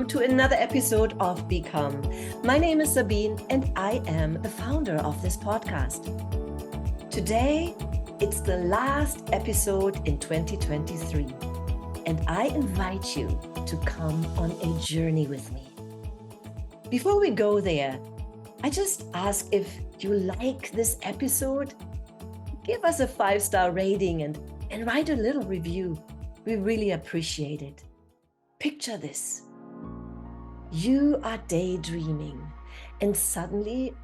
welcome to another episode of Become. My name is Sabine and I am the founder of this podcast. Today, it's the last episode in 2023 and I invite you to come on a journey with me. Before we go there, I just ask if you like this episode, give us a 5-star rating and write a little review. We really appreciate it. Picture this. You are daydreaming and suddenly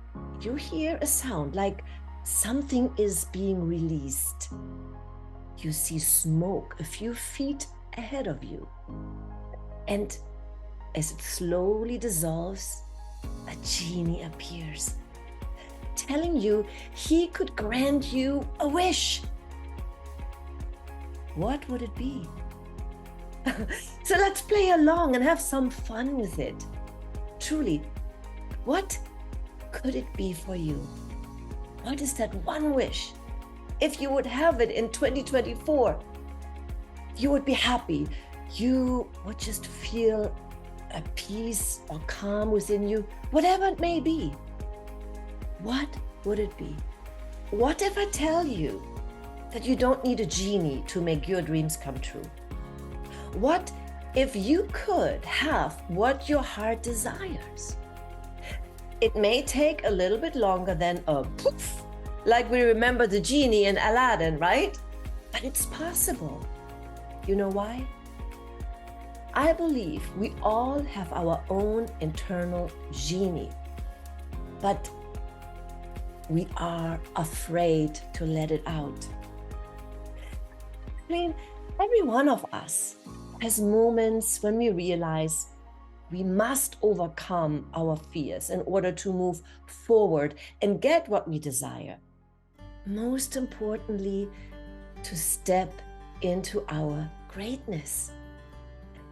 you hear a sound like something is being released. You see smoke a few feet ahead of you. And as it slowly dissolves, a genie appears, telling you he could grant you a wish. What would it be? So let's play along and have some fun with it. Truly, what could it be for you? What is that one wish? If you would have it in 2024, you would be happy. You would just feel a peace or calm within you, whatever it may be. What would it be? What if I tell you that you don't need a genie to make your dreams come true? What if you could have what your heart desires? It may take a little bit longer than a poof, like we remember the genie in Aladdin, right? But it's possible. You know why? I believe we all have our own internal genie, but we are afraid to let it out. I mean, every one of us has moments when we realize we must overcome our fears in order to move forward and get what we desire. Most importantly, to step into our greatness,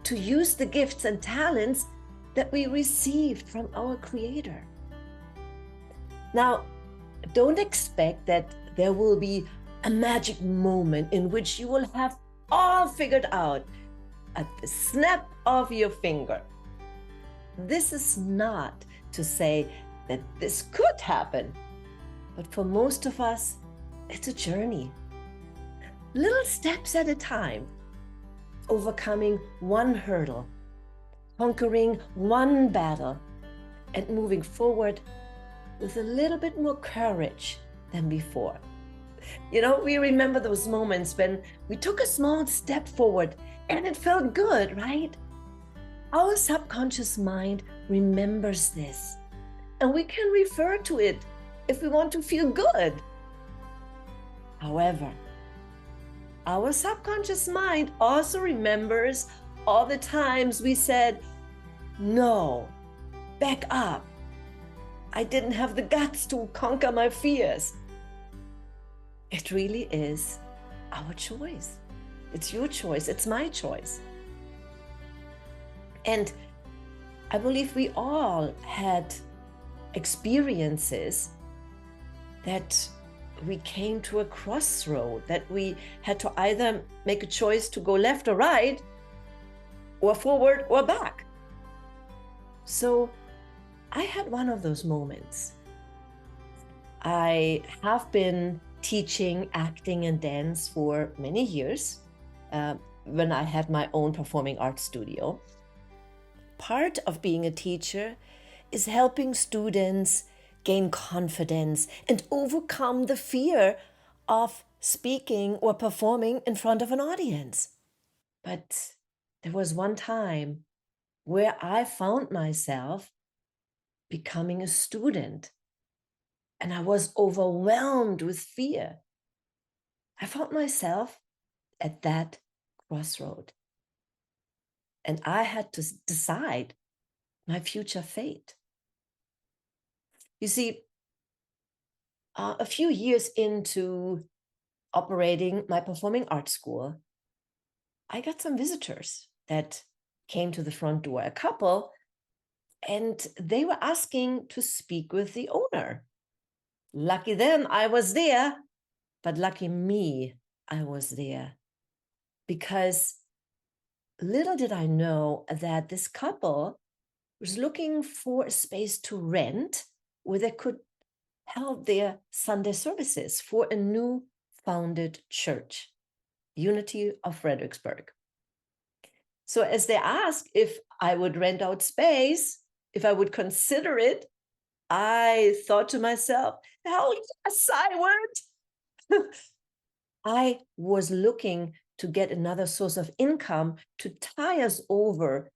to use the gifts and talents that we received from our Creator. Now, don't expect that there will be a magic moment in which you will have all figured out at the snap of your finger. This is not to say that this could happen, but for most of us, it's a journey. Little steps at a time, overcoming one hurdle, conquering one battle, and moving forward with a little bit more courage than before. You know, we remember those moments when we took a small step forward and it felt good, right? Our subconscious mind remembers this, and we can refer to it if we want to feel good. However, our subconscious mind also remembers all the times we said, no, back up. I didn't have the guts to conquer my fears. It really is our choice. It's your choice. It's my choice. And I believe we all had experiences that we came to a crossroad, that we had to either make a choice to go left or right, or forward or back. So I had one of those moments. I have been teaching acting and dance for many years when I had my own performing arts studio. Part of being a teacher is helping students gain confidence and overcome the fear of speaking or performing in front of an audience. But there was one time where I found myself becoming a student and I was overwhelmed with fear. I found myself at that crossroad. And I had to decide my future fate. You see, a few years into operating my performing arts school, I got some visitors that came to the front door, a couple, and they were asking to speak with the owner. Lucky them, I was there, but lucky me, I was there, because Little did I know that this couple was looking for a space to rent where they could held their Sunday services for a new founded church, Unity of Fredericksburg. So, as they asked if I would rent out space, if I would consider it, I thought to myself, hell yes, I would. I was looking to get another source of income to tie us over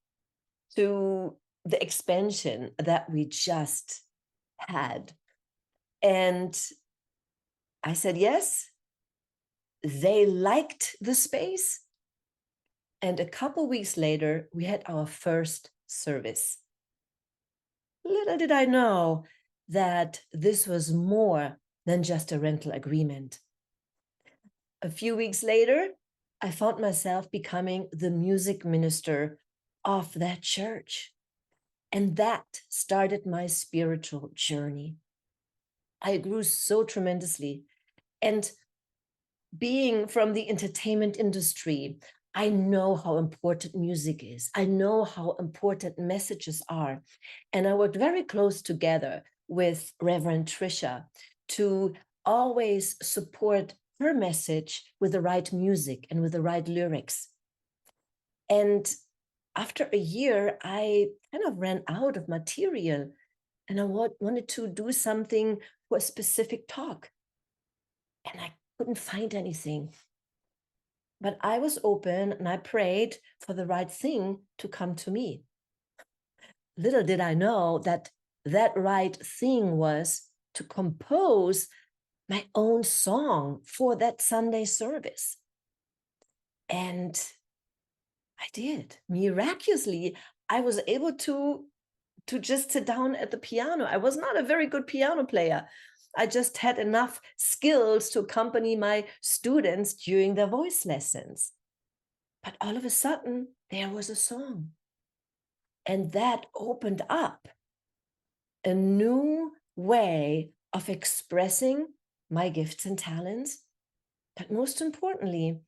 to the expansion that we just had. And I said yes. They liked the space. And a couple weeks later, we had our first service. Little did I know that this was more than just a rental agreement. A few weeks later, I found myself becoming the music minister of that church. And that started my spiritual journey. I grew so tremendously. And being from the entertainment industry, I know how important music is. I know how important messages are. And I worked very close together with Reverend Trisha to always support her message with the right music and with the right lyrics. And after a year, I kind of ran out of material and I wanted to do something for a specific talk. And I couldn't find anything. But I was open and I prayed for the right thing to come to me. Little did I know that that right thing was to compose my own song for that Sunday service. And I did. Miraculously, I was able to just sit down at the piano. I was not a very good piano player. I just had enough skills to accompany my students during their voice lessons. But all of a sudden, there was a song. And that opened up a new way of expressing my gifts and talents. But most importantly,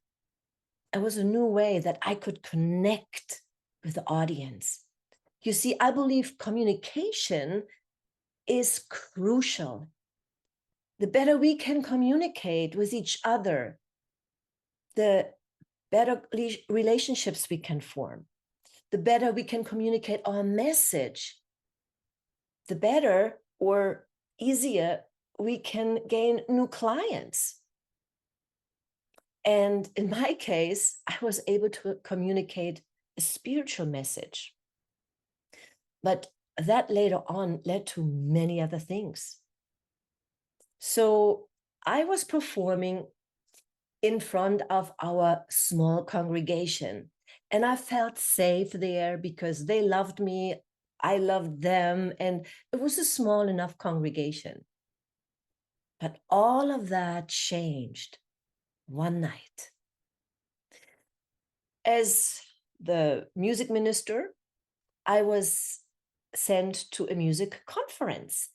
it was a new way that I could connect with the audience. You see, I believe communication is crucial. The better we can communicate with each other, the better relationships we can form. The better we can communicate our message, the better or easier we can gain new clients. And in my case, I was able to communicate a spiritual message. But that later on led to many other things. So I was performing in front of our small congregation. And I felt safe there because they loved me, I loved them, and it was a small enough congregation. But all of that changed one night. As the music minister, I was sent to a music conference.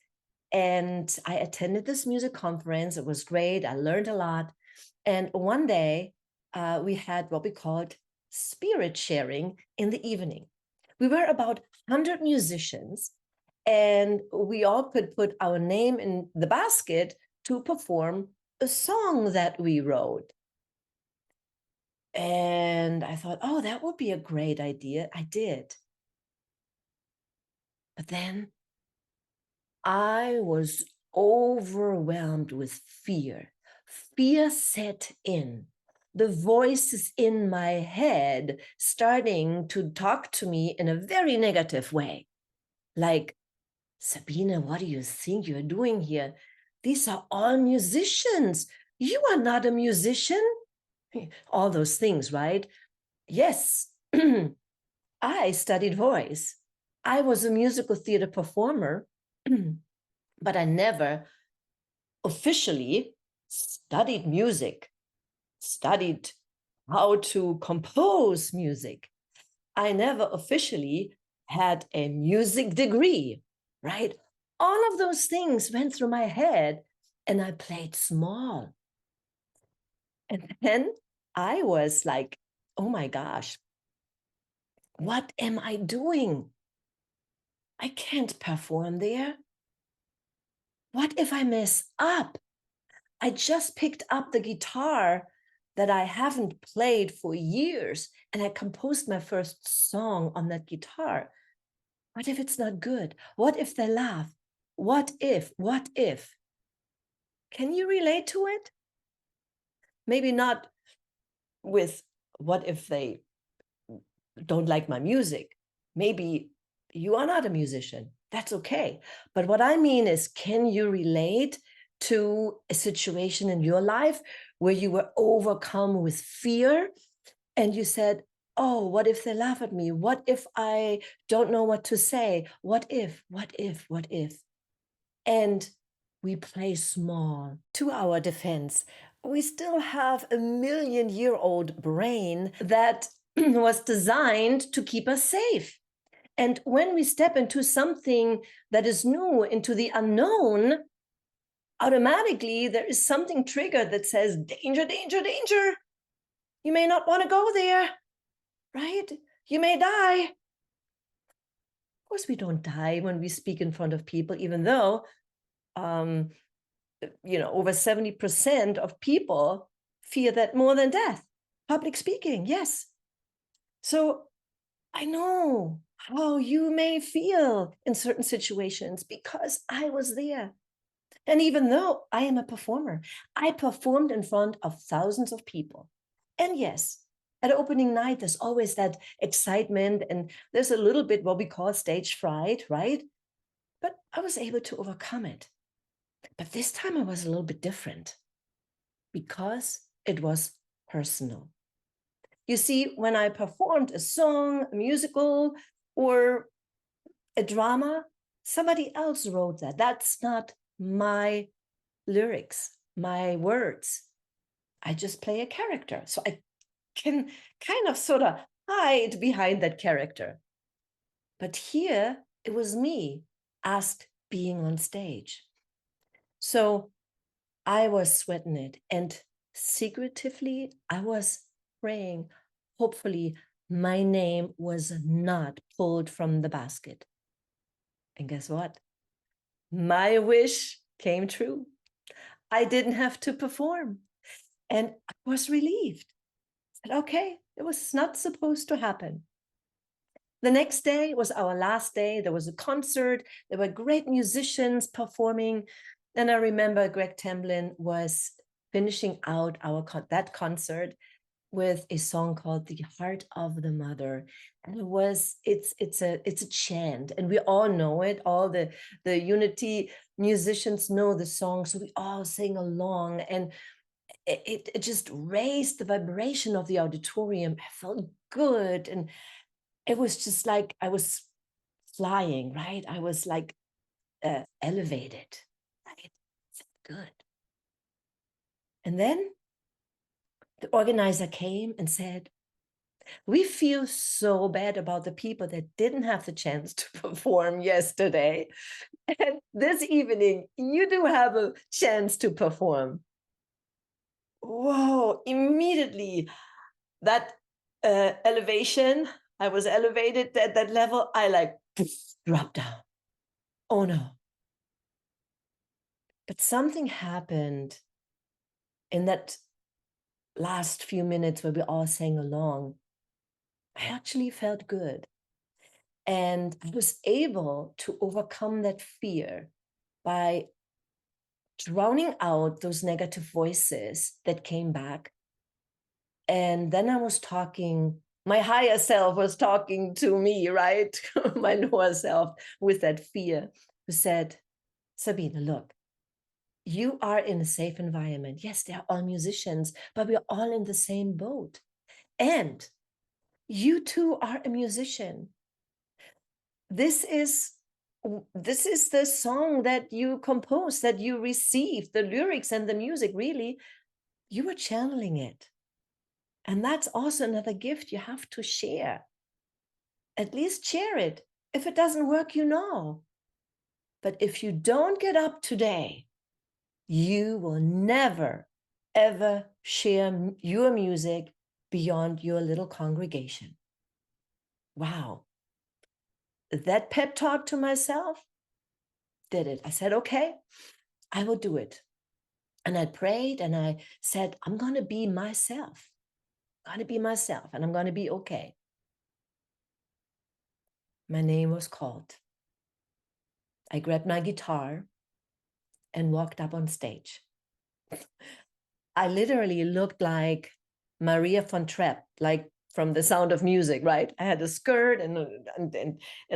And I attended this music conference. It was great. I learned a lot. And one day, we had what we called spirit sharing in the evening. We were about 100 musicians, and we all could put our name in the basket to perform a song that we wrote. And I thought, oh, that would be a great idea. I did. But then I was overwhelmed with fear. Fear set in. The voices in my head starting to talk to me in a very negative way. Like, Sabine, what do you think you're doing here? These are all musicians. You are not a musician. All those things, right? Yes, I studied voice. I was a musical theater performer, but I never officially studied music, studied how to compose music. I never officially had a music degree, right? All of those things went through my head and I played small. And then I was like, oh my gosh, What am I doing? I can't perform there. What if I mess up? I just picked up the guitar that I haven't played for years, and I composed my first song on that guitar. What if it's not good? What if they laugh? What if? What if? Can you relate to it? Maybe not with what if they don't like my music. Maybe you are not a musician. That's okay. But what I mean is, can you relate to a situation in your life where you were overcome with fear and you said, oh, what if they laugh at me? What if I don't know what to say? What if, what if, what if? And we play small. To our defense, we still have a million-year-old brain that was designed to keep us safe. And when we step into something that is new, into the unknown, automatically there is something triggered that says, danger, danger, danger. You may not want to go there, right? You may die. Of course, we don't die when we speak in front of people, even though over 70% of people fear that more than death. Public speaking, yes. So I know how you may feel in certain situations because I was there. And even though I am a performer, I performed in front of thousands of people. And yes, at opening night, there's always that excitement and there's a little bit what we call stage fright, right? But I was able to overcome it. But this time I was a little bit different because it was personal. You see, when I performed a song, a musical, or a drama, somebody else wrote that. That's not my lyrics, my words. I just play a character. So I can kind of sort of hide behind that character. But here it was me asked being on stage. So I was sweating it. And secretively, I was praying, hopefully, my name was not pulled from the basket. And guess what? My wish came true. I didn't have to perform. And I was relieved. I said, okay, it was not supposed to happen. The next day was our last day. There was a concert. There were great musicians performing. And I remember Greg Temblin was finishing out that concert with a song called "The Heart of the Mother," and it's a chant, and we all know it. All the Unity musicians know the song, so we all sing along, and it just raised the vibration of the auditorium. I felt good, and it was just like I was flying, right? I was like elevated, right? It felt good. And then the organizer came and said, we feel so bad about the people that didn't have the chance to perform yesterday. And this evening, you do have a chance to perform. Whoa, immediately that elevation, I was elevated at that level, I like dropped down. Oh no. But something happened in that last few minutes where we all sang along. I actually felt good. And I was able to overcome that fear by drowning out those negative voices that came back. And then I was talking, my higher self was talking to me, right? My lower self with that fear, who said, Sabine, look, you are in a safe environment. Yes, they're all musicians, but we're all in the same boat. And you too are a musician. This is the song that you composed, that you received, the lyrics and the music, really, you were channeling it. And that's also another gift you have to share. At least share it. If it doesn't work, you know. But if you don't get up today, you will never, ever share your music beyond your little congregation. Wow. That pep talk to myself did it. I said, okay, I will do it. And I prayed and I said, I'm going to be myself. I'm going to be myself and I'm going to be okay. My name was called. I grabbed my guitar and walked up on stage. I literally looked like Maria von Trapp, like from The Sound of Music, right? I had a skirt and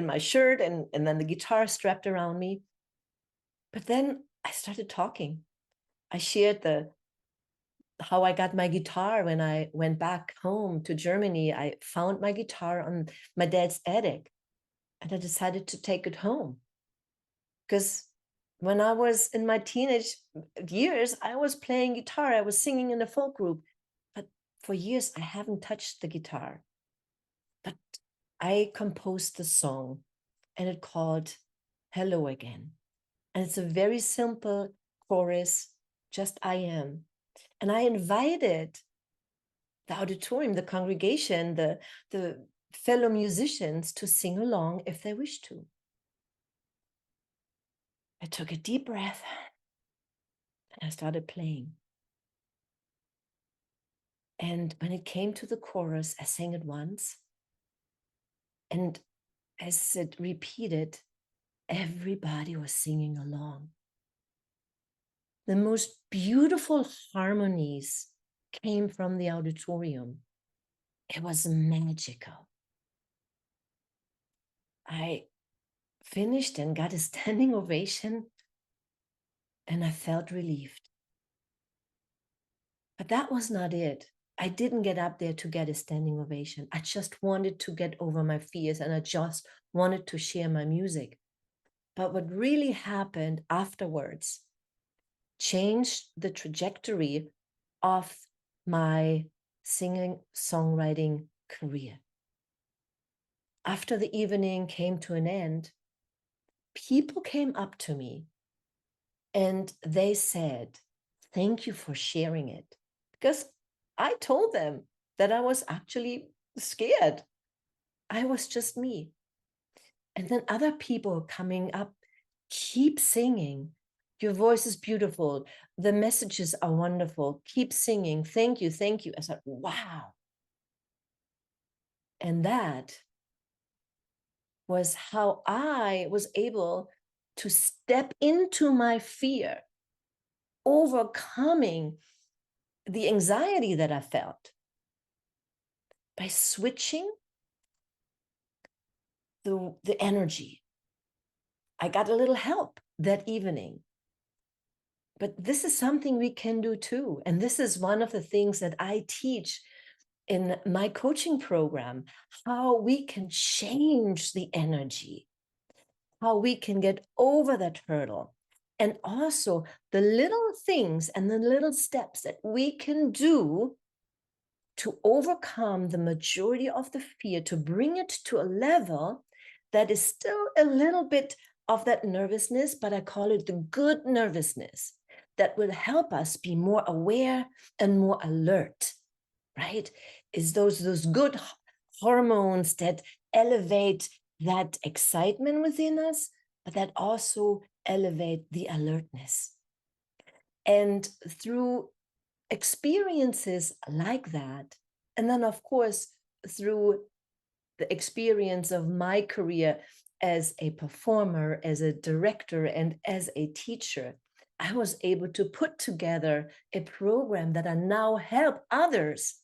my shirt and then the guitar strapped around me. But then I started talking. I shared how I got my guitar when I went back home to Germany. I found my guitar on my dad's attic and I decided to take it home. Because when I was in my teenage years, I was playing guitar. I was singing in a folk group. But for years, I haven't touched the guitar. But I composed the song and it called Hello Again. And it's a very simple chorus, just I am. And I invited the auditorium, the congregation, the fellow musicians to sing along if they wish to. I took a deep breath and I started playing. And when it came to the chorus, I sang it once. And as it repeated, everybody was singing along. The most beautiful harmonies came from the auditorium. It was magical. I finished and got a standing ovation, and I felt relieved. But that was not it. I didn't get up there to get a standing ovation. I just wanted to get over my fears and I just wanted to share my music. But what really happened afterwards changed the trajectory of my singing songwriting career. After the evening came to an end, people came up to me and they said, thank you for sharing it. Because I told them that I was actually scared. I was just me. And then other people coming up, keep singing. Your voice is beautiful. The messages are wonderful. Keep singing. Thank you. Thank you. I said, wow. And that was how I was able to step into my fear, overcoming the anxiety that I felt by switching the energy. I got a little help that evening. But this is something we can do too. And this is one of the things that I teach in my coaching program, how we can change the energy, how we can get over that hurdle. And also the little things and the little steps that we can do to overcome the majority of the fear, to bring it to a level that is still a little bit of that nervousness, but I call it the good nervousness that will help us be more aware and more alert, right? Is those good hormones that elevate that excitement within us, but that also elevate the alertness. And through experiences like that, and then of course through the experience of my career as a performer, as a director, and as a teacher, I was able to put together a program that I now help others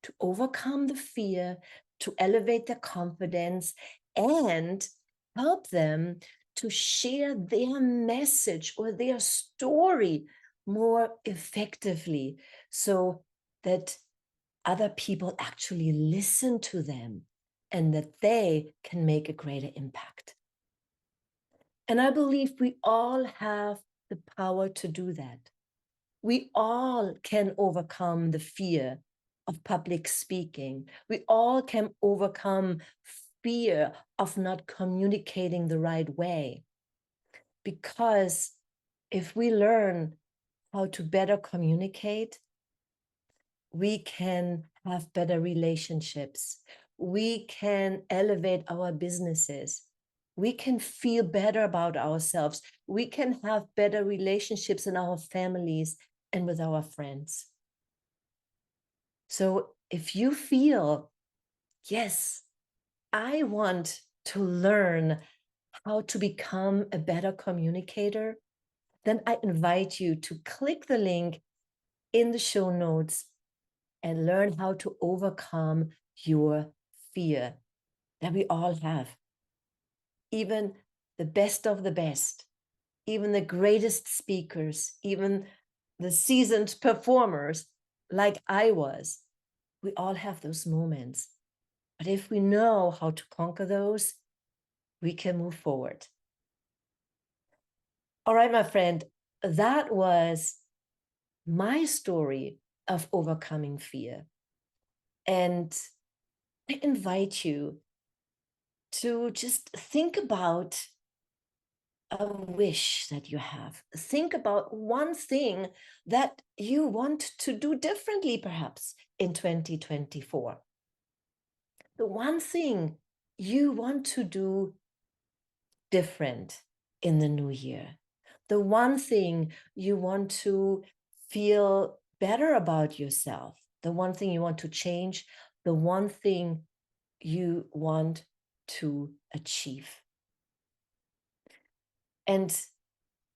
to overcome the fear, to elevate their confidence, and help them to share their message or their story more effectively so that other people actually listen to them and that they can make a greater impact. And I believe we all have the power to do that. We all can overcome the fear of public speaking. We all can overcome fear of not communicating the right way. Because if we learn how to better communicate, we can have better relationships. we can elevate our businesses. We can feel better about ourselves. We can have better relationships in our families and with our friends. So if you feel, yes, I want to learn how to become a better communicator, then I invite you to click the link in the show notes and learn how to overcome your fear that we all have. Even the best of the best, even the greatest speakers, even the seasoned performers like I was, we all have those moments. But if we know how to conquer those, we can move forward. All right, my friend, that was my story of overcoming fear. And I invite you to just think about a wish that you have. Think about one thing that you want to do differently, perhaps in 2024. The one thing you want to do different in the new year. The one thing you want to feel better about yourself. The one thing you want to change. The one thing you want to achieve. And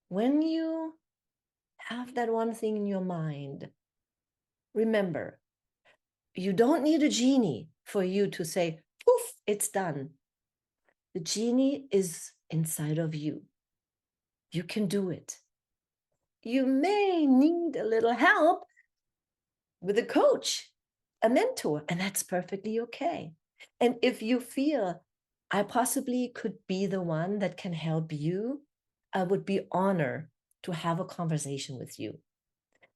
when you have that one thing in your mind, remember, you don't need a genie for you to say, poof, it's done. The genie is inside of you. You can do it. You may need a little help with a coach, a mentor, and that's perfectly okay. And if you feel I possibly could be the one that can help you, I would be honored to have a conversation with you.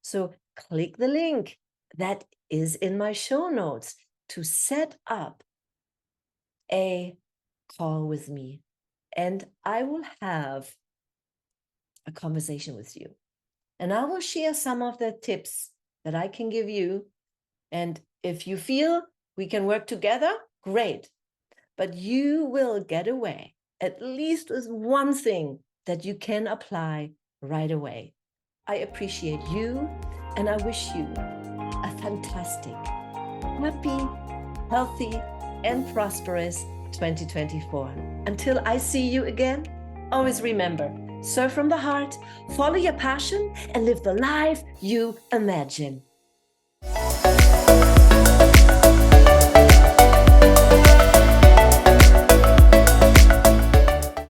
So click the link that is in my show notes to set up a call with me, and I will have a conversation with you. And I will share some of the tips that I can give you. And if you feel we can work together, great. But you will get away at least with one thing that you can apply right away. I appreciate you, and I wish you a fantastic, happy, healthy, and prosperous 2024. Until I see you again, always remember, serve from the heart, follow your passion, and live the life you imagine.